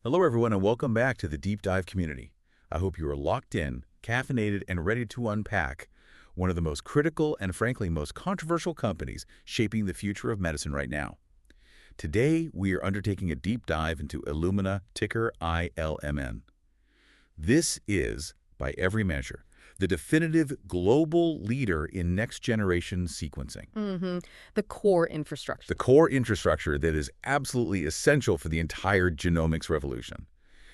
Hello, everyone, and welcome back to the Deep Dive community. I hope you are locked in, caffeinated, and ready to unpack one of the most critical and, frankly, most controversial companies shaping the future of medicine right now. Today, we are undertaking a deep dive into Illumina, ticker ILMN. This is, by every measure, the definitive global leader in next-generation sequencing. The core infrastructure. The core infrastructure that is absolutely essential for the entire genomics revolution.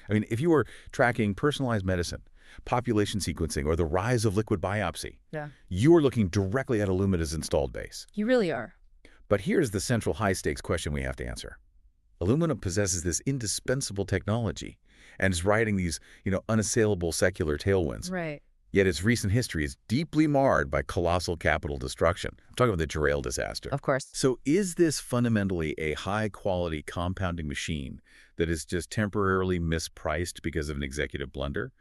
I mean, if you were tracking personalized medicine, population sequencing, or the rise of liquid biopsy, you are looking directly at Illumina's installed base. You really are. But here's the central high-stakes question we have to answer. Illumina possesses this indispensable technology and is riding these, unassailable secular tailwinds. Right. Yet its recent history is deeply marred by colossal capital destruction. I'm talking about the Turmoil disaster. Of course. So is this fundamentally a high-quality compounding machine that is just temporarily mispriced because of an executive blunder?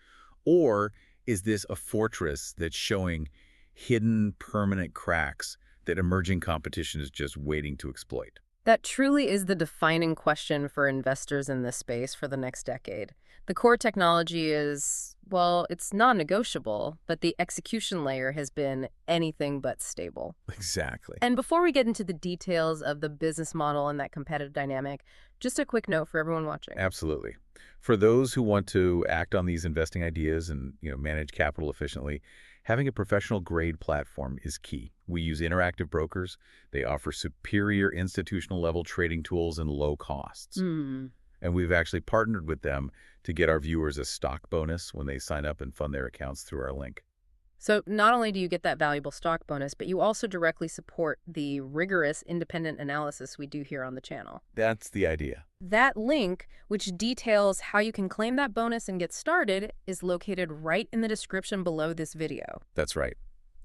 Or is this a fortress that's showing hidden permanent cracks that emerging competition is just waiting to exploit? That truly is the defining question for investors in this space for the next decade. The core technology is, well, it's non-negotiable, but the execution layer has been anything but stable. Exactly. And before we get into the details of the business model and that competitive dynamic, just a quick note for everyone watching. Absolutely. For those who want to act on these investing ideas and manage capital efficiently, having a professional-grade platform is key. We use interactive brokers. They offer superior institutional-level trading tools and low costs. And we've actually partnered with them to get our viewers a stock bonus when they sign up and fund their accounts through our link. So not only do you get that valuable stock bonus, but you also directly support the rigorous independent analysis we do here on the channel. That's the idea. That link, which details how you can claim that bonus and get started, is located right in the description below this video. That's right.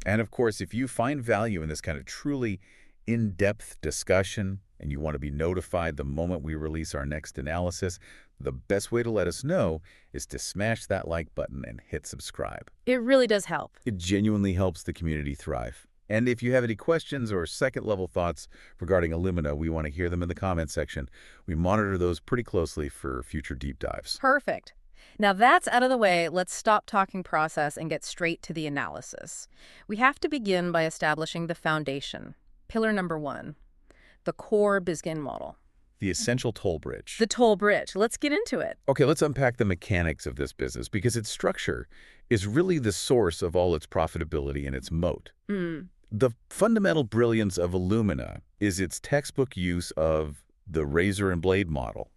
And of course, if you find value in this kind of truly in-depth discussion and you want to be notified the moment we release our next analysis, the best way to let us know is to smash that like button and hit subscribe. It really does help. It genuinely helps the community thrive. And if you have any questions or second-level thoughts regarding Illumina, we want to hear them in the comments section. We monitor those pretty closely for future deep dives. Perfect. Now that's out of the way, let's stop talking process and get straight to the analysis. We have to begin by establishing the foundation. Pillar number 1, the core BizGain model. The essential toll bridge. The toll bridge. Let's get into it. Okay, let's unpack the mechanics of this business because its structure is really the source of all its profitability and its moat. The fundamental brilliance of Illumina is its textbook use of the razor and blade model,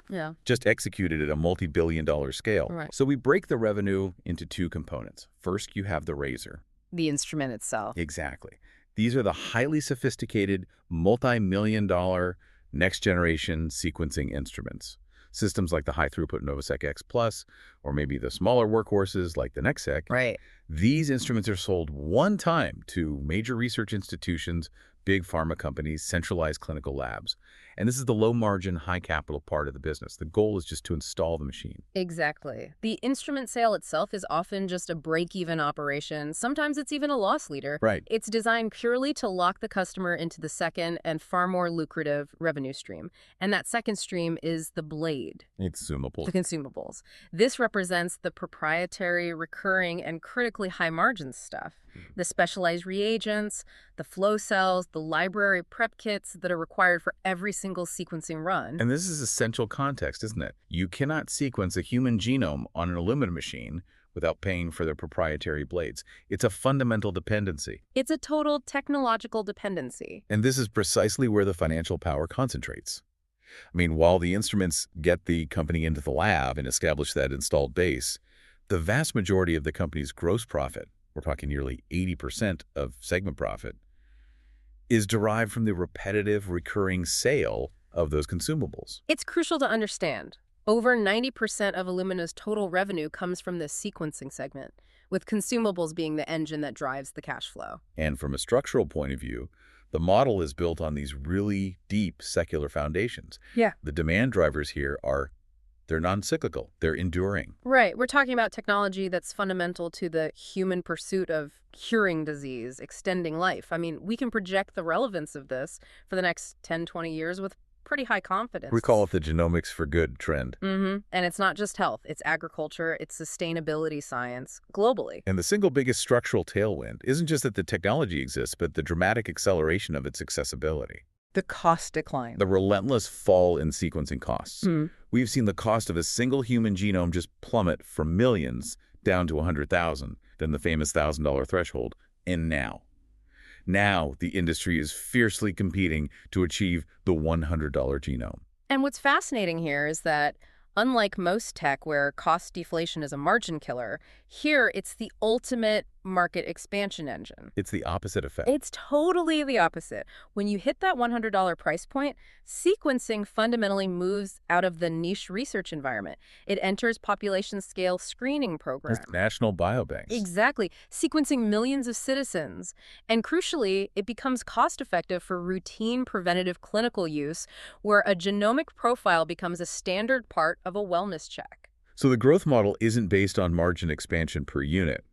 just executed at a multi-billion-dollar scale. Right. So we break the revenue into two components. First, you have the razor. The instrument itself. Exactly. These are the highly sophisticated, multi-million-dollar next-generation sequencing instruments. Systems like the high-throughput NovaSeq X Plus, or maybe the smaller workhorses like the NextSeq. Right. These instruments are sold one time to major research institutions, big pharma companies, centralized clinical labs. And this is the low-margin, high-capital part of the business. The goal is just to install the machine. Exactly. The instrument sale itself is often just a break-even operation. Sometimes it's even a loss leader. Right. It's designed purely to lock the customer into the second and far more lucrative revenue stream. And that second stream is the blade. Consumables. The consumables. This represents the proprietary, recurring, and critically high-margin stuff. The specialized reagents, the flow cells, the library prep kits that are required for every single sequencing run. And this is essential context, isn't it? You cannot sequence a human genome on an Illumina machine without paying for their proprietary blades. It's a fundamental dependency. It's a total technological dependency. And this is precisely where the financial power concentrates. I mean, while the instruments get the company into the lab and establish that installed base, the vast majority of the company's gross profit, we're talking nearly 80% of segment profit, is derived from the repetitive, recurring sale of those consumables. It's crucial to understand. Over 90% of Illumina's total revenue comes from this sequencing segment, with consumables being the engine that drives the cash flow. And from a structural point of view, the model is built on these really deep secular foundations. Yeah. The demand drivers here they're non-cyclical, they're enduring. Right. We're talking about technology that's fundamental to the human pursuit of curing disease, extending life. I mean, we can project the relevance of this for the next 10, 20 years with pretty high confidence. We call it the genomics for good trend. And it's not just health. It's agriculture. It's sustainability science globally. And the single biggest structural tailwind isn't just that the technology exists, but the dramatic acceleration of its accessibility. The cost decline. The relentless fall in sequencing costs. We've seen the cost of a single human genome just plummet from millions down to 100,000, then the famous $1,000 threshold, and now the industry is fiercely competing to achieve the $100 genome. And what's fascinating here is that unlike most tech where cost deflation is a margin killer, here it's the ultimate market expansion engine. It's the opposite effect. It's totally the opposite. When you hit that $100 price point, sequencing fundamentally moves out of the niche research environment. It enters population-scale screening programs. It's national biobanks. Exactly. Sequencing millions of citizens. And crucially, it becomes cost-effective for routine preventative clinical use, where a genomic profile becomes a standard part of a wellness check. So the growth model isn't based on margin expansion per unit.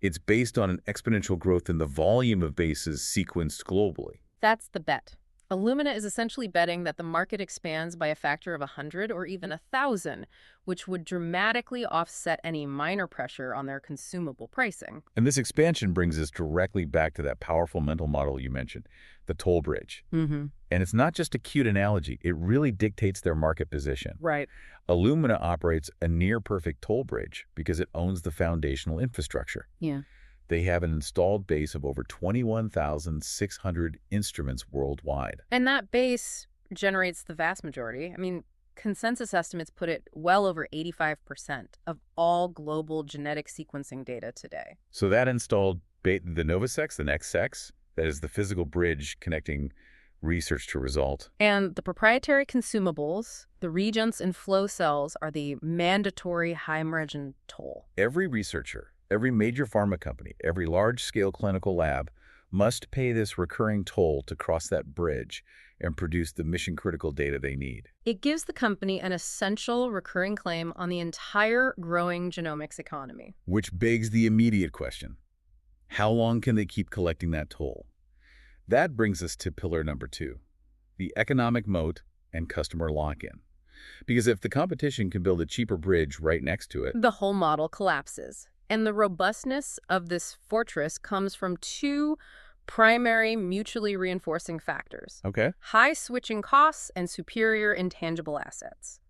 It's based on an exponential growth in the volume of bases sequenced globally. That's the bet. Illumina is essentially betting that the market expands by a factor of 100 or even 1,000, which would dramatically offset any minor pressure on their consumable pricing. And this expansion brings us directly back to that powerful mental model you mentioned, the toll bridge. And it's not just a cute analogy. It really dictates their market position. Right. Illumina operates a near-perfect toll bridge because it owns the foundational infrastructure. Yeah. They have an installed base of over 21,600 instruments worldwide. And that base generates the vast majority. I mean, consensus estimates put it well over 85% of all global genetic sequencing data today. So that installed the NovaSeq, the next sex, that is the physical bridge connecting research to result. And the proprietary consumables, the reagents and flow cells, are the mandatory high-margin toll. Every researcher, every major pharma company, every large-scale clinical lab must pay this recurring toll to cross that bridge and produce the mission-critical data they need. It gives the company an essential recurring claim on the entire growing genomics economy. Which begs the immediate question: how long can they keep collecting that toll? That brings us to pillar number 2, the economic moat and customer lock-in. Because if the competition can build a cheaper bridge right next to it, the whole model collapses. And the robustness of this fortress comes from 2 primary mutually reinforcing factors. Okay. High switching costs and superior intangible assets.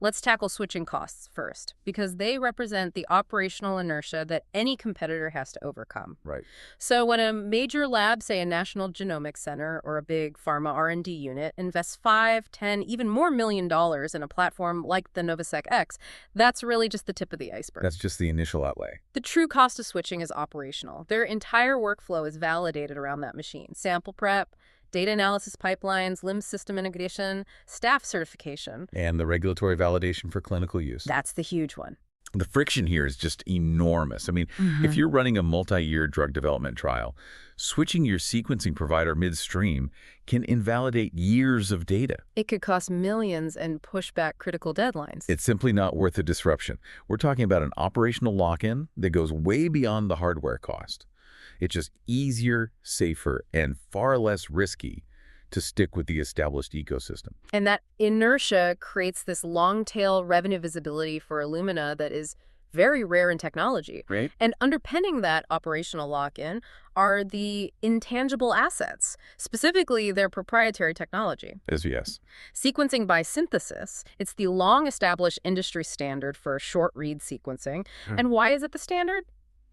Let's tackle switching costs first, because they represent the operational inertia that any competitor has to overcome. Right. So when a major lab, say a national genomics center or a big pharma R&D unit, invests $5, $10, even more $1 million in a platform like the NovaSeq X, that's really just the tip of the iceberg. That's just the initial outlay. The true cost of switching is operational. Their entire workflow is validated around that machine. Sample prep, data analysis pipelines, LIMS system integration, staff certification. And the regulatory validation for clinical use. That's the huge one. The friction here is just enormous. I mean, if you're running a multi-year drug development trial, switching your sequencing provider midstream can invalidate years of data. It could cost millions and push back critical deadlines. It's simply not worth the disruption. We're talking about an operational lock-in that goes way beyond the hardware cost. It's just easier, safer, and far less risky to stick with the established ecosystem. And that inertia creates this long-tail revenue visibility for Illumina that is very rare in technology. Right. And underpinning that operational lock-in are the intangible assets, specifically their proprietary technology. Yes. Sequencing by synthesis, it's the long-established industry standard for short-read sequencing. And why is it the standard?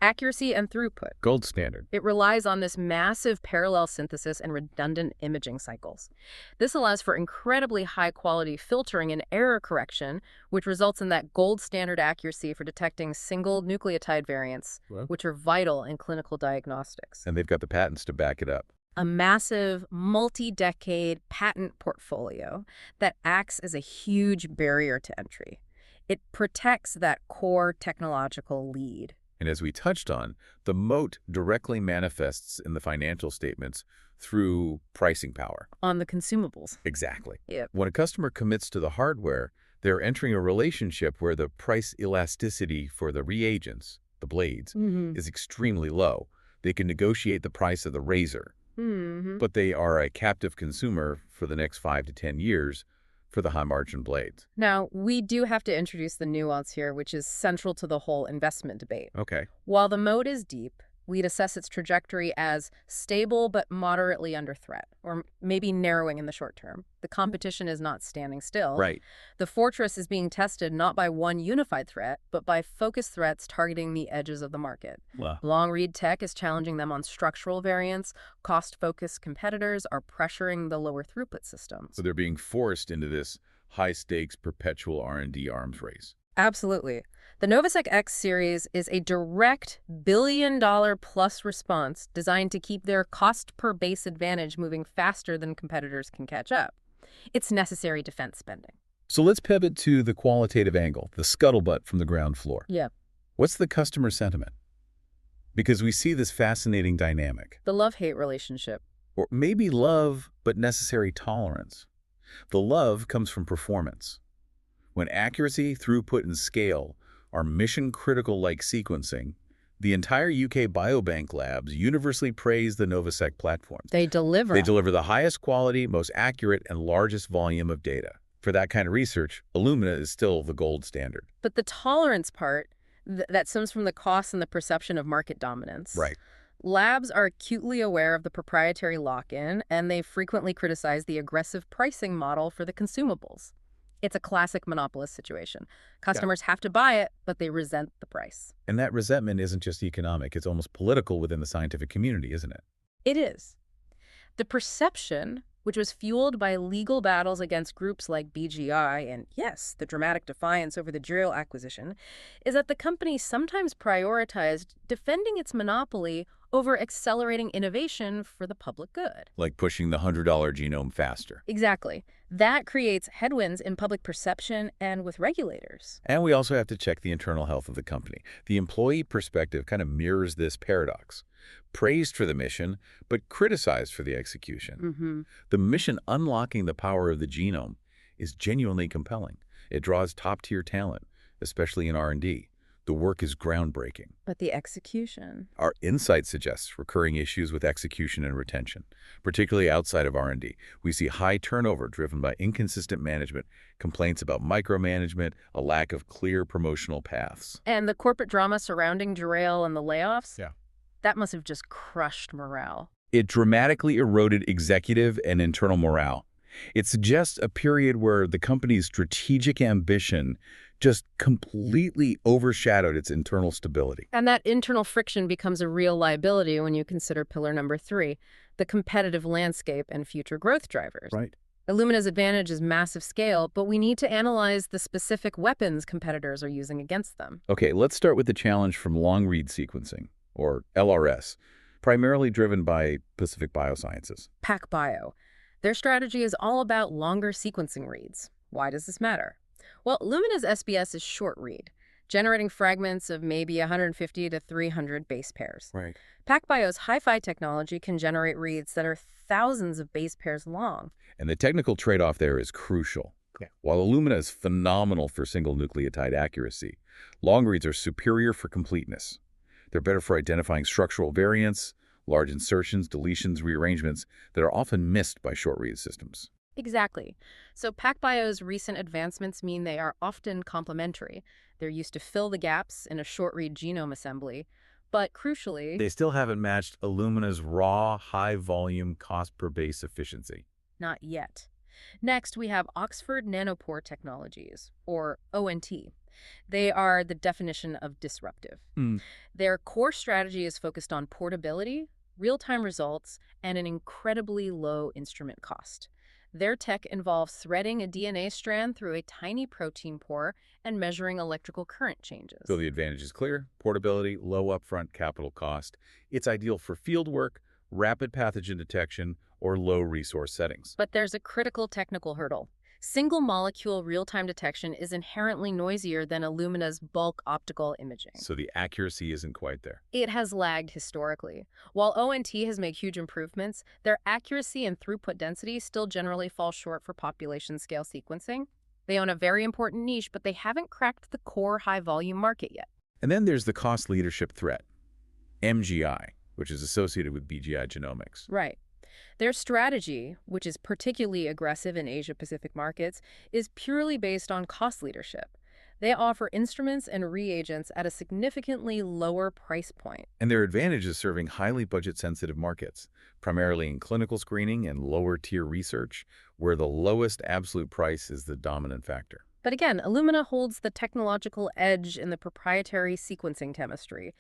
Accuracy and throughput. Gold standard. It relies on this massive parallel synthesis and redundant imaging cycles. This allows for incredibly high-quality filtering and error correction, which results in that gold standard accuracy for detecting single nucleotide variants, which are vital in clinical diagnostics. And they've got the patents to back it up. A massive, multi-decade patent portfolio that acts as a huge barrier to entry. It protects that core technological lead. And as we touched on, the moat directly manifests in the financial statements through pricing power. On the consumables. Exactly. Yep. When a customer commits to the hardware, they're entering a relationship where the price elasticity for the reagents, the blades, is extremely low. They can negotiate the price of the razor, but they are a captive consumer for the next 5 to 10 years for the high-margin blades. Now, we do have to introduce the nuance here, which is central to the whole investment debate. Okay. While the moat is deep, we'd assess its trajectory as stable but moderately under threat, or maybe narrowing in the short term. The competition is not standing still. Right. The fortress is being tested not by one unified threat, but by focused threats targeting the edges of the market. Wow. Long-read tech is challenging them on structural variants. Cost-focused competitors are pressuring the lower throughput systems. So they're being forced into this high-stakes, perpetual R&D arms race. Absolutely. The NovaSeq X series is a direct billion-dollar-plus response designed to keep their cost-per-base advantage moving faster than competitors can catch up. It's necessary defense spending. So let's pivot to the qualitative angle, the scuttlebutt from the ground floor. Yeah. What's the customer sentiment? Because we see this fascinating dynamic. The love-hate relationship. Or maybe love, but necessary tolerance. The love comes from performance. When accuracy, throughput, and scale are mission-critical like sequencing, the entire UK biobank labs universally praise the NovaSeq platforms. They deliver. They deliver the highest quality, most accurate, and largest volume of data. For that kind of research, Illumina is still the gold standard. But the tolerance part, that stems from the cost and the perception of market dominance. Right. Labs are acutely aware of the proprietary lock-in, and they frequently criticize the aggressive pricing model for the consumables. It's a classic monopolist situation. Customers have to buy it, but they resent the price. And that resentment isn't just economic, it's almost political within the scientific community, isn't it? It is. The perception, which was fueled by legal battles against groups like BGI and, yes, the dramatic defiance over the Drill acquisition, is that the company sometimes prioritized defending its monopoly over accelerating innovation for the public good. Like pushing the $100 genome faster. Exactly. That creates headwinds in public perception and with regulators. And we also have to check the internal health of the company. The employee perspective kind of mirrors this paradox. Praised for the mission, but criticized for the execution. The mission unlocking the power of the genome is genuinely compelling. It draws top-tier talent, especially in R&D. The work is groundbreaking. But the execution? Our insight suggests recurring issues with execution and retention, particularly outside of R&D. We see high turnover driven by inconsistent management, complaints about micromanagement, a lack of clear promotional paths. And the corporate drama surrounding Drill and the layoffs? Yeah. That must have just crushed morale. It dramatically eroded executive and internal morale. It suggests a period where the company's strategic ambition just completely overshadowed its internal stability. And that internal friction becomes a real liability when you consider pillar number 3, the competitive landscape and future growth drivers. Right. Illumina's advantage is massive scale, but we need to analyze the specific weapons competitors are using against them. Okay, let's start with the challenge from long-read sequencing, or LRS, primarily driven by Pacific Biosciences. PacBio. Their strategy is all about longer sequencing reads. Why does this matter? Well, Illumina's SBS is short read, generating fragments of maybe 150 to 300 base pairs. Right. PacBio's HiFi technology can generate reads that are thousands of base pairs long. And the technical trade-off there is crucial. Yeah. While Illumina is phenomenal for single nucleotide accuracy, long reads are superior for completeness. They're better for identifying structural variants, large insertions, deletions, rearrangements that are often missed by short-read systems. Exactly. So PacBio's recent advancements mean they are often complementary. They're used to fill the gaps in a short-read genome assembly, but crucially, they still haven't matched Illumina's raw, high-volume, cost-per-base efficiency. Not yet. Next, we have Oxford Nanopore Technologies, or ONT. They are the definition of disruptive. Their core strategy is focused on portability, real-time results, and an incredibly low instrument cost. Their tech involves threading a DNA strand through a tiny protein pore and measuring electrical current changes. So the advantage is clear: portability, low upfront capital cost. It's ideal for field work, rapid pathogen detection, or low resource settings. But there's a critical technical hurdle. Single molecule real-time detection is inherently noisier than Illumina's bulk optical imaging. So the accuracy isn't quite there. It has lagged historically. While ONT has made huge improvements, their accuracy and throughput density still generally fall short for population-scale sequencing. They own a very important niche, but they haven't cracked the core high-volume market yet. And then there's the cost leadership threat, MGI, which is associated with BGI Genomics. Right. Their strategy, which is particularly aggressive in Asia-Pacific markets, is purely based on cost leadership. They offer instruments and reagents at a significantly lower price point. And their advantage is serving highly budget-sensitive markets, primarily in clinical screening and lower-tier research, where the lowest absolute price is the dominant factor. But again, Illumina holds the technological edge in the proprietary sequencing chemistry.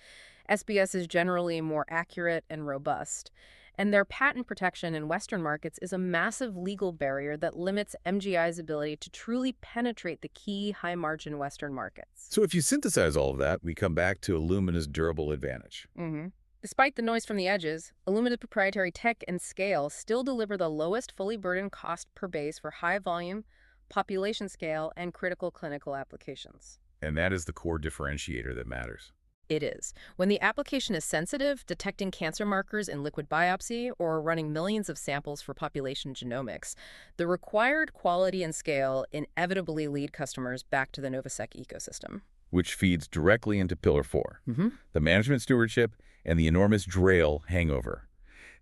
SBS is generally more accurate and robust, and their patent protection in Western markets is a massive legal barrier that limits MGI's ability to truly penetrate the key high-margin Western markets. So if you synthesize all of that, we come back to Illumina's durable advantage. Despite the noise from the edges, Illumina's proprietary tech and scale still deliver the lowest fully burdened cost per base for high-volume, population scale, and critical clinical applications. And that is the core differentiator that matters. It is. When the application is sensitive, detecting cancer markers in liquid biopsy, or running millions of samples for population genomics, the required quality and scale inevitably lead customers back to the NovaSeq ecosystem. Which feeds directly into Pillar 4, the management stewardship and the enormous Grail hangover.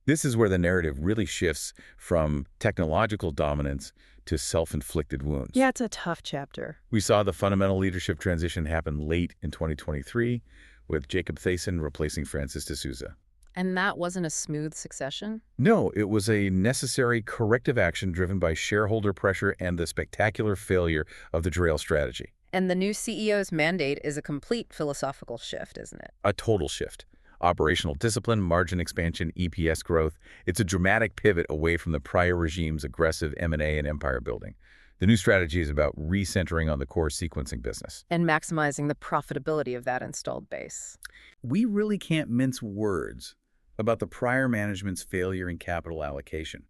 This is where the narrative really shifts from technological dominance to self-inflicted wounds. Yeah, it's a tough chapter. We saw the fundamental leadership transition happen late in 2023, with Jacob Thaysen replacing Francis D'Souza. And that wasn't a smooth succession? No, it was a necessary corrective action driven by shareholder pressure and the spectacular failure of the Grail strategy. And the new CEO's mandate is a complete philosophical shift, isn't it? A total shift. Operational discipline, margin expansion, EPS growth. It's a dramatic pivot away from the prior regime's aggressive M&A and empire building. The new strategy is about recentering on the core sequencing business. And maximizing the profitability of that installed base. We really can't mince words about the prior management's failure in capital allocation.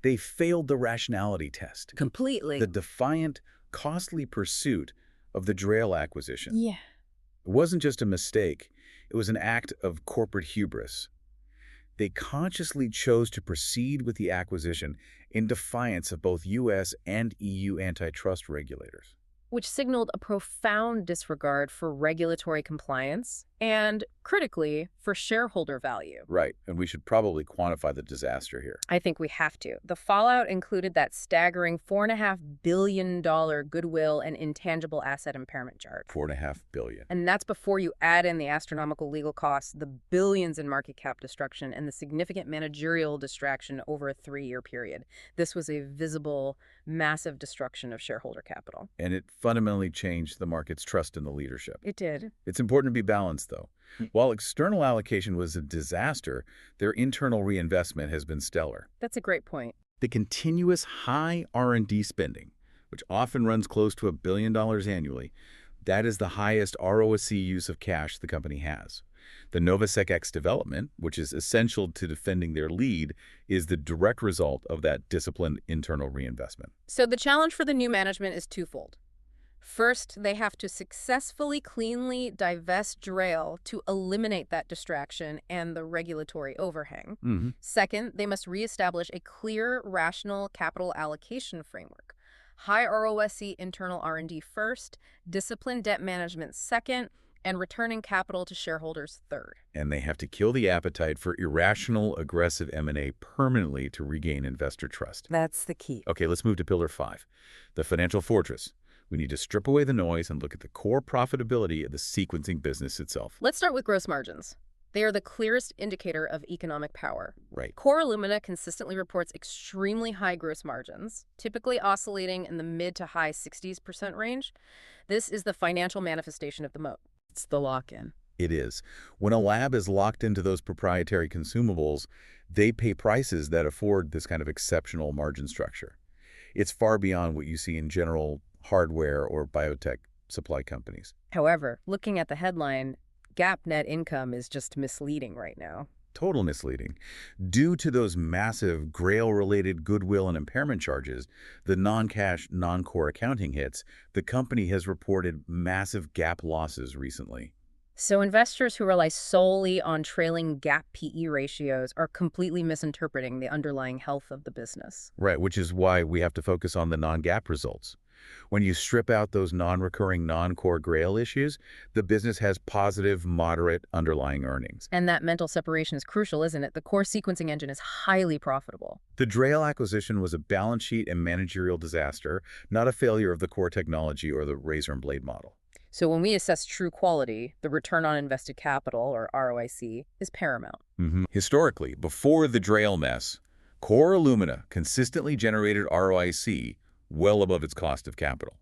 They failed the rationality test. Completely. The defiant, costly pursuit of the Grail acquisition. Yeah. It wasn't just a mistake. It was an act of corporate hubris. They consciously chose to proceed with the acquisition in defiance of both U.S. and EU antitrust regulators. Which signaled a profound disregard for regulatory compliance and, critically, for shareholder value. Right, and we should probably quantify the disaster here. I think we have to. The fallout included that staggering $4.5 billion goodwill and intangible asset impairment charge. $4.5 billion. And that's before you add in the astronomical legal costs, the billions in market cap destruction, and the significant managerial distraction over a 3-year period. This was a visible, massive destruction of shareholder capital. And it fundamentally changed the market's trust in the leadership. It did. It's important to be balanced, though. While external allocation was a disaster, their internal reinvestment has been stellar. That's a great point. The continuous high R&D spending, which often runs close to $1 billion annually, that is the highest ROIC use of cash the company has. The NovaSeq X development, which is essential to defending their lead, is the direct result of that disciplined internal reinvestment. So the challenge for the new management is twofold. First, they have to successfully, cleanly divest Grail to eliminate that distraction and the regulatory overhang. Second, they must reestablish a clear, rational capital allocation framework. High ROIC internal R&D first, disciplined debt management second, and returning capital to shareholders third. And they have to kill the appetite for irrational, aggressive M&A permanently to regain investor trust. That's the key. Okay, let's move to Pillar 5, the financial fortress. We need to strip away the noise and look at the core profitability of the sequencing business itself. Let's start with gross margins. They are the clearest indicator of economic power. Right. Core Illumina consistently reports extremely high gross margins, typically oscillating in the mid to high 60% range. This is the financial manifestation of the moat. It's the lock-in. It is. When a lab is locked into those proprietary consumables, they pay prices that afford this kind of exceptional margin structure. It's far beyond what you see in general hardware or biotech supply companies. However, looking at the headline, GAAP net income is just misleading right now. Total misleading. Due to those massive Grail-related goodwill and impairment charges, the non-cash, non-core accounting hits, the company has reported massive GAAP losses recently. So investors who rely solely on trailing GAAP PE ratios are completely misinterpreting the underlying health of the business. Right, which is why we have to focus on the non-GAAP results. When you strip out those non-recurring, non-core Grail issues, the business has positive, moderate underlying earnings. And that mental separation is crucial, isn't it? The core sequencing engine is highly profitable. The Grail acquisition was a balance sheet and managerial disaster, not a failure of the core technology or the razor and blade model. So when we assess true quality, the return on invested capital, or ROIC, is paramount. Historically, before the Grail mess, core Illumina consistently generated ROIC well above its cost of capital,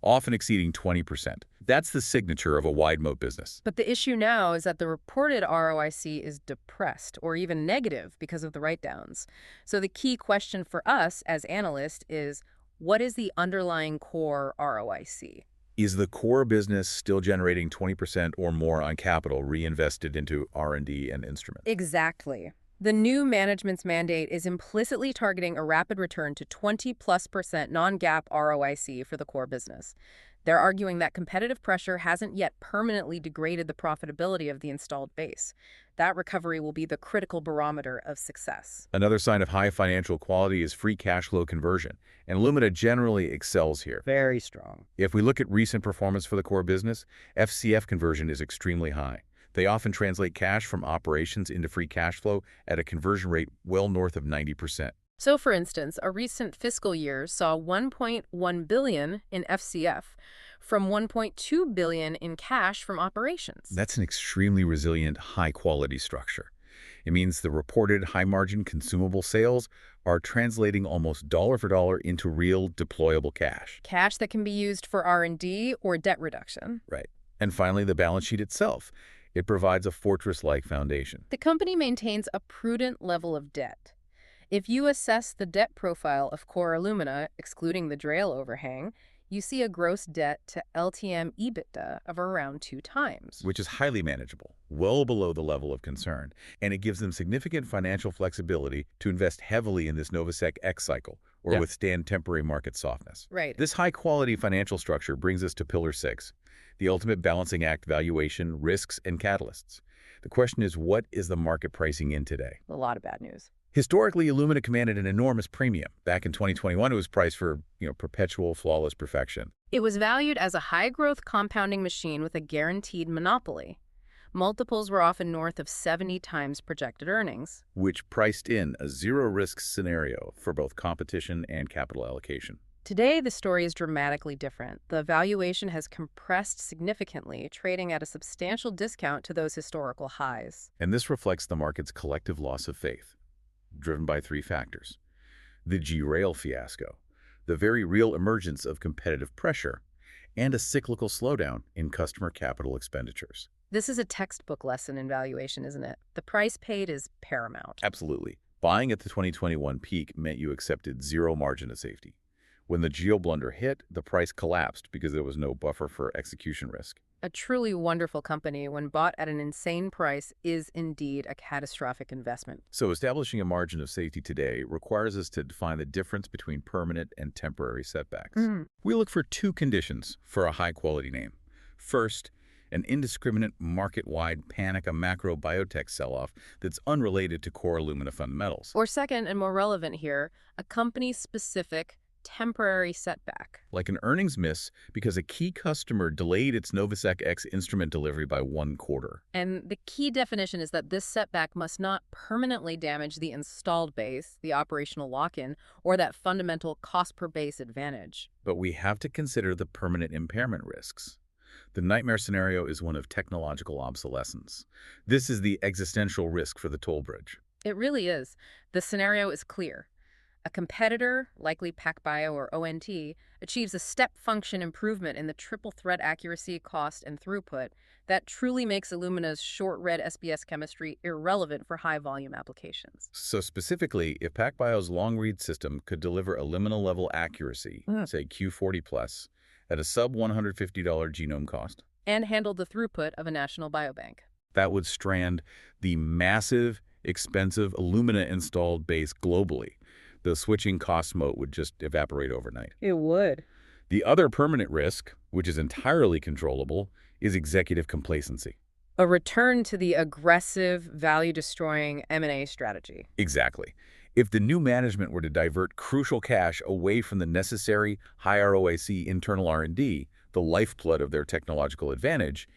often exceeding 20%. That's the signature of a wide moat business. But the issue now is that the reported ROIC is depressed or even negative because of the write-downs. So the key question for us as analysts is, what is the underlying core ROIC? Is the core business still generating 20% or more on capital reinvested into R&D and instruments? Exactly. The new management's mandate is implicitly targeting a rapid return to 20+% non-GAAP ROIC for the core business. They're arguing that competitive pressure hasn't yet permanently degraded the profitability of the installed base. That recovery will be the critical barometer of success. Another sign of high financial quality is free cash flow conversion, and Illumina generally excels here. Very strong. If we look at recent performance for the core business, FCF conversion is extremely high. They often translate cash from operations into free cash flow at a conversion rate well north of 90%. So, for instance, a recent fiscal year saw $1.1 billion in FCF from $1.2 billion in cash from operations. That's an extremely resilient, high-quality structure. It means the reported high-margin consumable sales are translating almost dollar for dollar into real deployable cash. Cash that can be used for R&D or debt reduction. Right. And finally, the balance sheet itself. It provides a fortress-like foundation. The company maintains a prudent level of debt. If you assess the debt profile of core Illumina, excluding the Grail overhang, you see a gross debt to LTM EBITDA of around 2 times. Which is highly manageable, well below the level of concern, and it gives them significant financial flexibility to invest heavily in this NovaSeq X cycle or withstand temporary market softness. Right. This high-quality financial structure brings us to Pillar 6, the ultimate balancing act: valuation, risks, and catalysts. The question is, what is the market pricing in today? A lot of bad news. Historically, Illumina commanded an enormous premium. Back in 2021, it was priced for, perpetual, flawless perfection. It was valued as a high-growth compounding machine with a guaranteed monopoly. Multiples were often north of 70 times projected earnings, which priced in a zero-risk scenario for both competition and capital allocation. Today, the story is dramatically different. The valuation has compressed significantly, trading at a substantial discount to those historical highs. And this reflects the market's collective loss of faith, driven by 3 factors: the Grail fiasco, the very real emergence of competitive pressure, and a cyclical slowdown in customer capital expenditures. This is a textbook lesson in valuation, isn't it? The price paid is paramount. Absolutely. Buying at the 2021 peak meant you accepted zero margin of safety. When the geo blunder hit, the price collapsed because there was no buffer for execution risk. A truly wonderful company, when bought at an insane price, is indeed a catastrophic investment. So establishing a margin of safety today requires us to define the difference between permanent and temporary setbacks. We look for 2 conditions for a high-quality name. First, an indiscriminate market-wide panic, a macro biotech sell-off that's unrelated to core Illumina fundamentals. Or second, and more relevant here, a company-specific temporary setback. Like an earnings miss because a key customer delayed its NovaSeq X instrument delivery by 1 quarter. And the key definition is that this setback must not permanently damage the installed base, the operational lock-in, or that fundamental cost per base advantage. But we have to consider the permanent impairment risks. The nightmare scenario is one of technological obsolescence. This is the existential risk for the toll bridge. It really is. The scenario is clear. A competitor, likely PacBio or ONT, achieves a step function improvement in the triple threat accuracy, cost, and throughput that truly makes Illumina's short-read SBS chemistry irrelevant for high-volume applications. So specifically, if PacBio's long-read system could deliver Illumina-level accuracy, say Q40+, at a sub-$150 genome cost, and handle the throughput of a national biobank, that would strand the massive, expensive Illumina installed base globally. The switching cost moat would just evaporate overnight. It would. The other permanent risk, which is entirely controllable, is executive complacency. A return to the aggressive, value-destroying M&A strategy. Exactly. If the new management were to divert crucial cash away from the necessary high ROIC internal R&D, the lifeblood of their technological advantage,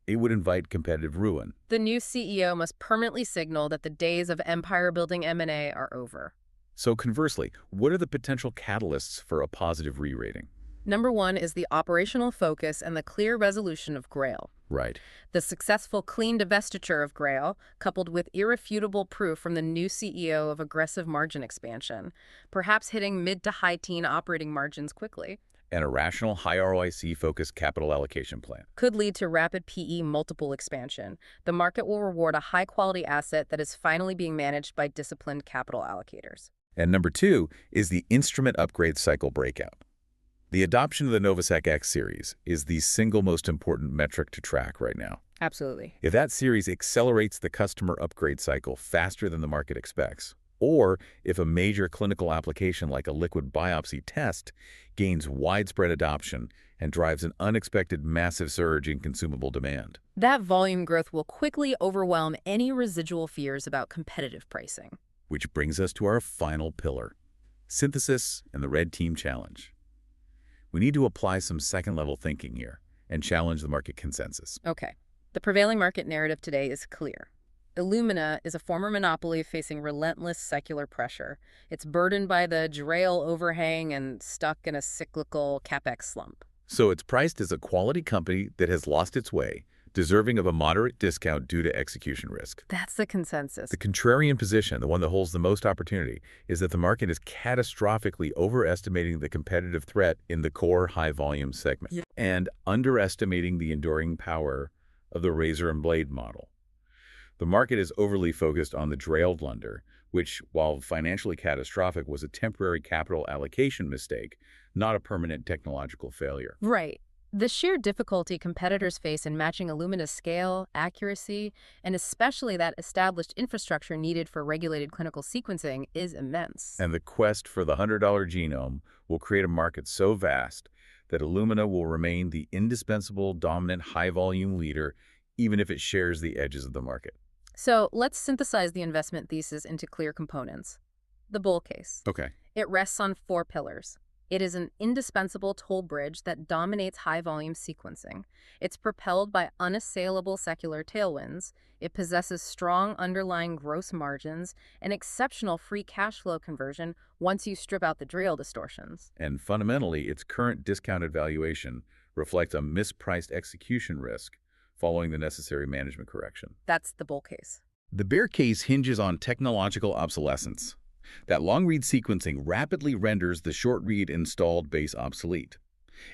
it would invite competitive ruin. The new CEO must permanently signal that the days of empire-building M&A are over. So conversely, what are the potential catalysts for a positive re-rating? Number one is the operational focus and the clear resolution of Grail. Right. The successful clean divestiture of Grail, coupled with irrefutable proof from the new CEO of aggressive margin expansion, perhaps hitting mid to high teen operating margins quickly, And a rational, high ROIC-focused capital allocation plan. could lead to rapid PE multiple expansion. The market will reward a high-quality asset that is finally being managed by disciplined capital allocators. And number two is the instrument upgrade cycle breakout. The adoption of the NovaSeq X series is the single most important metric to track right now. Absolutely. If that series accelerates the customer upgrade cycle faster than the market expects, or if a major clinical application like a liquid biopsy test gains widespread adoption and drives an unexpected massive surge in consumable demand, That volume growth will quickly overwhelm any residual fears about competitive pricing. which brings us to our final pillar, synthesis and the red team challenge. We need to apply some second-level thinking here and challenge the market consensus. Okay. The prevailing market narrative today is clear. Illumina is a former monopoly facing relentless secular pressure. It's burdened by the Grail overhang and stuck in a cyclical CapEx slump. So it's priced as a quality company that has lost its way, deserving of a moderate discount due to execution risk. That's the consensus. The contrarian position, the one that holds the most opportunity, is that the market is catastrophically overestimating the competitive threat in the core high-volume segment and underestimating the enduring power of the razor and blade model. The market is overly focused on the Grail blunder, which, while financially catastrophic, was a temporary capital allocation mistake, not a permanent technological failure. Right. The sheer difficulty competitors face in matching Illumina's scale, accuracy, and especially that established infrastructure needed for regulated clinical sequencing is immense. And the quest for the $100 genome will create a market so vast that Illumina will remain the indispensable dominant high-volume leader, even if it shares the edges of the market. So let's synthesize the investment thesis into clear components. The bull case. Okay. It rests on 4 pillars. It is an indispensable toll bridge that dominates high-volume sequencing. It's propelled by unassailable secular tailwinds. It possesses strong underlying gross margins and exceptional free cash flow conversion once you strip out the Grail distortions. And fundamentally, its current discounted valuation reflects a mispriced execution risk following the necessary management correction. That's the bull case. The bear case hinges on technological obsolescence. That long-read sequencing rapidly renders the short-read installed base obsolete.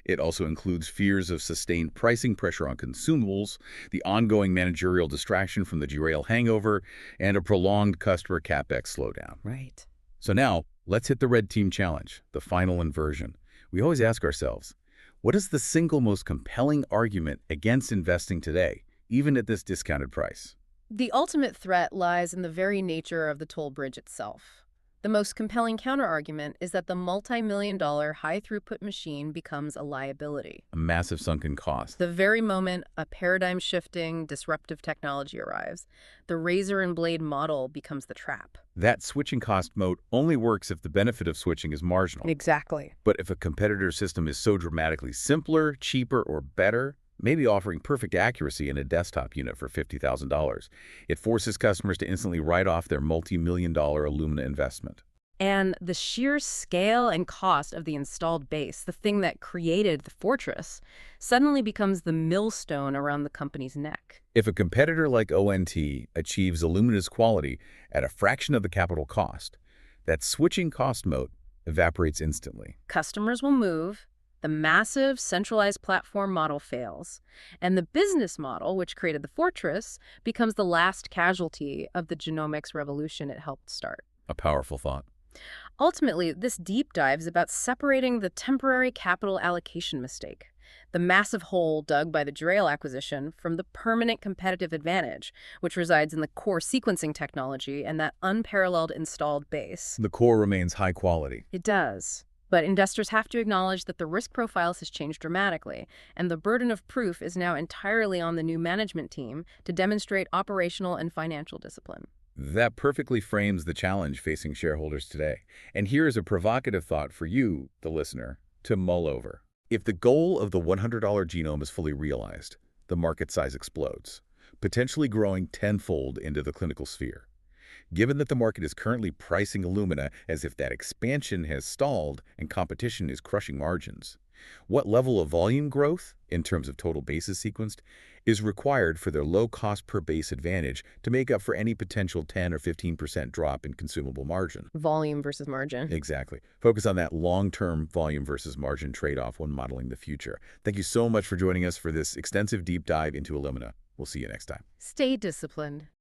It also includes fears of sustained pricing pressure on consumables, the ongoing managerial distraction from the Grail hangover, and a prolonged customer CapEx slowdown. Right. So now, let's hit the red team challenge, the final inversion. We always ask ourselves, what is the single most compelling argument against investing today, even at this discounted price? The ultimate threat lies in the very nature of the toll bridge itself. The most compelling counterargument is that the multi-million-dollar high-throughput machine becomes a liability. A massive sunken cost. The very moment a paradigm-shifting, disruptive technology arrives, the razor and blade model becomes the trap. That switching cost moat only works if the benefit of switching is marginal. Exactly. But if a competitor's system is so dramatically simpler, cheaper, or better, maybe offering perfect accuracy in a desktop unit for $50,000, it forces customers to instantly write off their multi-million-dollar Illumina investment. And the sheer scale and cost of the installed base, the thing that created the fortress, suddenly becomes the millstone around the company's neck. If a competitor like ONT achieves Illumina's quality at a fraction of the capital cost, that switching cost moat evaporates instantly. Customers will move, the massive centralized platform model fails, and the business model, which created the fortress, becomes the last casualty of the genomics revolution it helped start. A powerful thought. Ultimately, this deep dive is about separating the temporary capital allocation mistake, the massive hole dug by the Grail acquisition, from the permanent competitive advantage, which resides in the core sequencing technology and that unparalleled installed base. The core remains high quality. It does. But investors have to acknowledge that the risk profile has changed dramatically, and the burden of proof is now entirely on the new management team to demonstrate operational and financial discipline. That perfectly frames the challenge facing shareholders today. And here is a provocative thought for you, the listener, to mull over. If the goal of the $100 genome is fully realized, the market size explodes, potentially growing tenfold into the clinical sphere. Given that the market is currently pricing Illumina as if that expansion has stalled and competition is crushing margins, what level of volume growth, in terms of total bases sequenced, is required for their low cost per base advantage to make up for any potential 10 or 15% drop in consumable margin? Volume versus margin. Exactly. Focus on that long-term volume versus margin trade-off when modeling the future. Thank you so much for joining us for this extensive deep dive into Illumina. We'll see you next time. Stay disciplined.